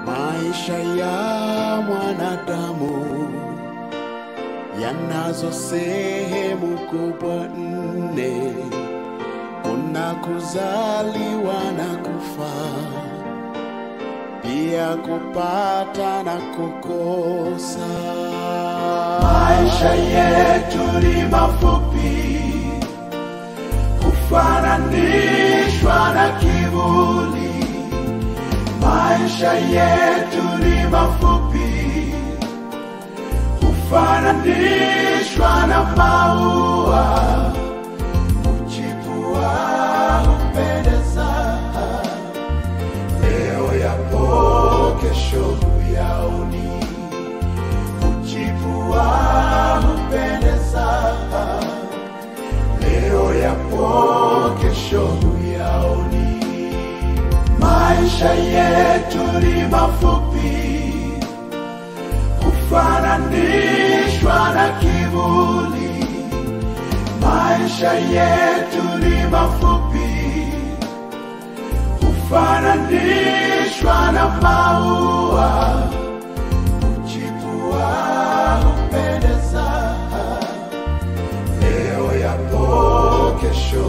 Maisha ya mwanadamu yanazo sehemu kubwa nne. Kuna kuzaliwa na kufa, pia kupata na kukosa. Maisha yetu ni mafupi, kufananishwa na kivuli. Maisha yetu ni mafupi, kufananishwa na maua. Uchipua hupendeza, leo yapo kesho huyaoni. Uchipua hupendeza, leo yapo kesho huyaoni. Maisha yetu ni mafupi, kufananishwa na kivuli. Maisha yetu ni mafupi, kufananishwa na maua. Uchipua hupendeza, leo yapo kesho